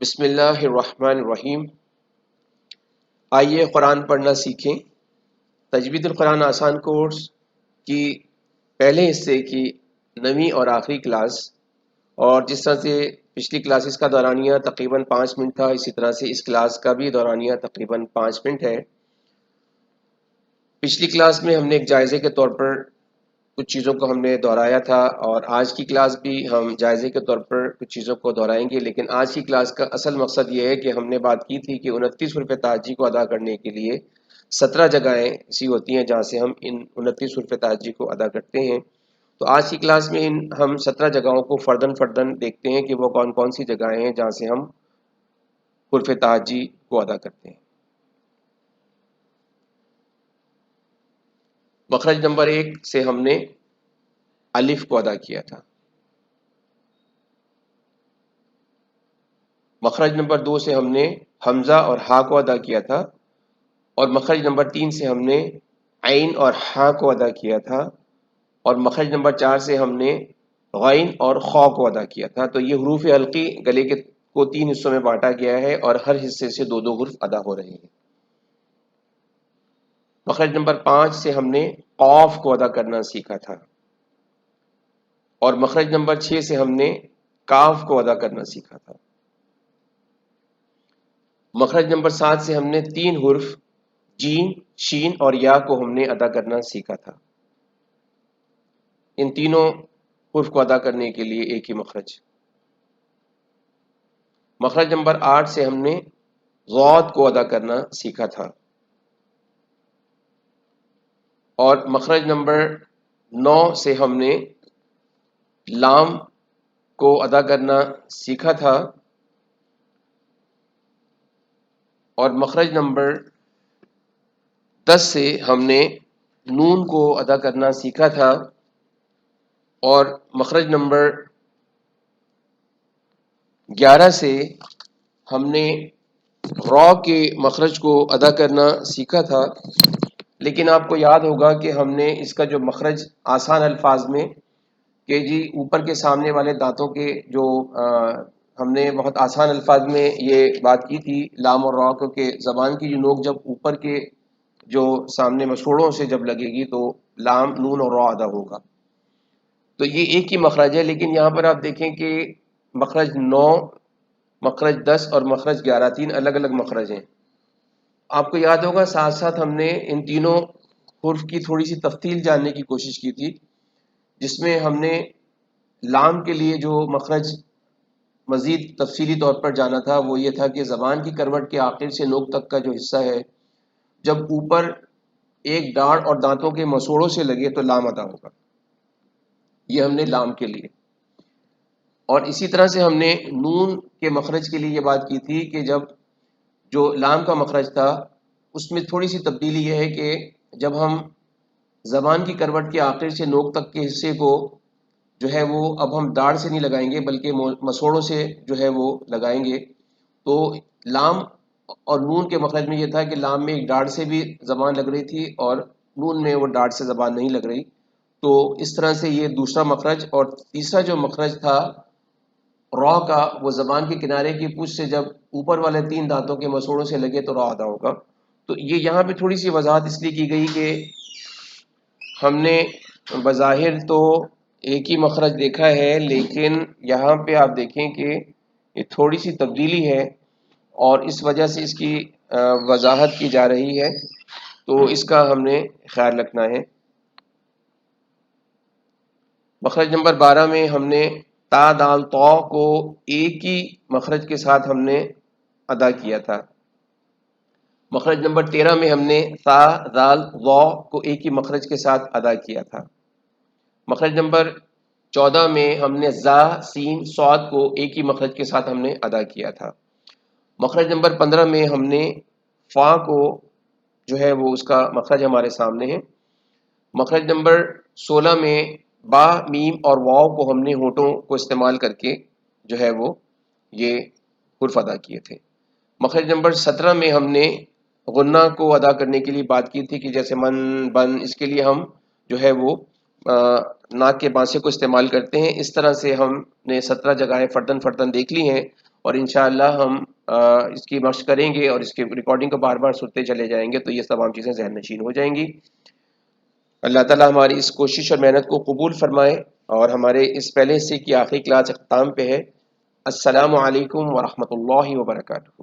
بسم اللہ الرحمن الرحیم۔ آئیے قرآن پڑھنا سیکھیں۔ تجوید القرآن آسان کورس کی پہلے حصے کی 9ویں اور آخری کلاس، اور جس طرح سے پچھلی کلاسز کا دورانیہ تقریباً 5 منٹ تھا، اسی طرح سے اس کلاس کا بھی دورانیہ تقریباً 5 منٹ ہے۔ پچھلی کلاس میں ہم نے ایک جائزے کے طور پر کچھ چیزوں کو ہم نے دہرایا تھا، اور آج کی کلاس بھی ہم جائزے کے طور پر کچھ چیزوں کو دہرائیں گے، لیکن آج کی کلاس کا اصل مقصد یہ ہے کہ ہم نے بات کی تھی کہ 29 روپے تعجی کو ادا کرنے کے لیے 17 جگہیں ایسی ہوتی ہیں جہاں سے ہم ان 29 روپے تعجی کو ادا کرتے ہیں۔ تو آج کی کلاس میں ہم 17 جگہوں کو فرداً دیکھتے ہیں کہ وہ کون کون سی جگہیں ہیں جہاں سے ہم حرف تعجی کو ادا کرتے ہیں۔ مخرج نمبر 1 سے ہم نے الف کو ادا کیا تھا، مخرج نمبر 2 سے ہم نے حمزہ اور ہا کو ادا کیا تھا، اور مخرج نمبر 3 سے ہم نے عین اور ہا کو ادا کیا تھا، اور مخرج نمبر 4 سے ہم نے غین اور خا کو ادا کیا تھا۔ تو یہ حروف حلقی گلے کے کو 3 حصوں میں بانٹا گیا ہے، اور ہر حصے سے 2 حرف ادا ہو رہے ہیں۔ مخرج نمبر 5 سے ہم نے قاف کو ادا کرنا سیکھا تھا، اور مخرج نمبر 6 سے ہم نے کاف کو ادا کرنا سیکھا تھا۔ مخرج نمبر 7 سے ہم نے 3 حرف جیم، شین اور یا کو ہم نے ادا کرنا سیکھا تھا۔ ان تینوں حرف کو ادا کرنے کے لیے ایک ہی مخرج۔ مخرج نمبر 8 سے ہم نے غوت کو ادا کرنا سیکھا تھا، اور مخرج نمبر 9 سے ہم نے لام کو ادا کرنا سیکھا تھا، اور مخرج نمبر 10 سے ہم نے نون کو ادا کرنا سیکھا تھا، اور مخرج نمبر 11 سے ہم نے را کے مخرج کو ادا کرنا سیکھا تھا۔ لیکن آپ کو یاد ہوگا کہ ہم نے اس کا جو مخرج آسان الفاظ میں کہ جی اوپر کے سامنے والے دانتوں کے جو ہم نے بہت آسان الفاظ میں یہ بات کی تھی لام اور را کو، کہ زبان کی جو نوک جب اوپر کے جو سامنے مسوڑوں سے جب لگے گی تو لام، نون اور را ادا ہوگا۔ تو یہ ایک ہی مخرج ہے، لیکن یہاں پر آپ دیکھیں کہ مخرج 9، مخرج 10 اور مخرج 11 تین الگ الگ مخرج ہیں۔ آپ کو یاد ہوگا ساتھ ساتھ ہم نے ان تینوں حرف کی تھوڑی سی تفصیل جاننے کی کوشش کی تھی، جس میں ہم نے لام کے لیے جو مخرج مزید تفصیلی طور پر جانا تھا وہ یہ تھا کہ زبان کی کروٹ کے آخر سے نوک تک کا جو حصہ ہے جب اوپر ایک ڈاڑھ اور دانتوں کے مسوڑوں سے لگے تو لام ادا ہوگا۔ یہ ہم نے لام کے لیے، اور اسی طرح سے ہم نے نون کے مخرج کے لیے یہ بات کی تھی کہ جب جو لام کا مخرج تھا اس میں تھوڑی سی تبدیلی یہ ہے کہ جب ہم زبان کی کروٹ کے آخر سے نوک تک کے حصے کو جو ہے وہ اب ہم داڑھ سے نہیں لگائیں گے بلکہ مسوڑوں سے جو ہے وہ لگائیں گے، تو لام اور نون کے مخرج میں یہ تھا کہ لام میں ایک ڈاڑھ سے بھی زبان لگ رہی تھی اور نون میں وہ ڈاڑھ سے زبان نہیں لگ رہی۔ تو اس طرح سے یہ دوسرا مخرج، اور تیسرا جو مخرج تھا را کا، وہ زبان کے کنارے کی پوچھ سے جب اوپر والے 3 دانتوں کے مسوڑوں سے لگے تو را ادا ہوگا۔ تو یہ یہاں پہ تھوڑی سی وضاحت اس لیے کی گئی کہ ہم نے بظاہر تو ایک ہی مخرج دیکھا ہے، لیکن یہاں پہ آپ دیکھیں کہ یہ تھوڑی سی تبدیلی ہے، اور اس وجہ سے اس کی وضاحت کی جا رہی ہے، تو اس کا ہم نے خیال رکھنا ہے۔ مخرج نمبر 12 میں ہم نے تا دال طا کو ایک ہی مخرج کے ساتھ ہم نے ادا کیا تھا۔ مخرج نمبر 13 میں ہم نے تا دال وا کو ایک ہی مخرج کے ساتھ ادا کیا تھا۔ مخرج نمبر 14 میں ہم نے زا، سین، صاد کو ایک ہی مخرج کے ساتھ ہم نے ادا کیا تھا۔ مخرج نمبر 15 میں ہم نے فا کو جو ہے وہ اس کا مخرج ہمارے سامنے ہے۔ مخرج نمبر 16 میں با، میم اور واو کو ہم نے ہونٹوں کو استعمال کر کے جو ہے وہ یہ حرف ادا کیے تھے۔ مخرج نمبر 17 میں ہم نے غنہ کو ادا کرنے کے لیے بات کی تھی کہ جیسے من، بن، اس کے لیے ہم جو ہے وہ ناک کے بانسے کو استعمال کرتے ہیں۔ اس طرح سے ہم نے 17 جگہیں فرداً دیکھ لی ہیں، اور انشاءاللہ ہم اس کی مشق کریں گے اور اس کی ریکارڈنگ کو بار بار سنتے چلے جائیں گے تو یہ تمام چیزیں ذہن نشین ہو جائیں گی۔ اللہ تعالیٰ ہماری اس کوشش اور محنت کو قبول فرمائے، اور ہمارے اس پہلے حصے کی آخری کلاس اختتام پہ ہے۔ السلام علیکم ورحمۃ اللہ وبرکاتہ۔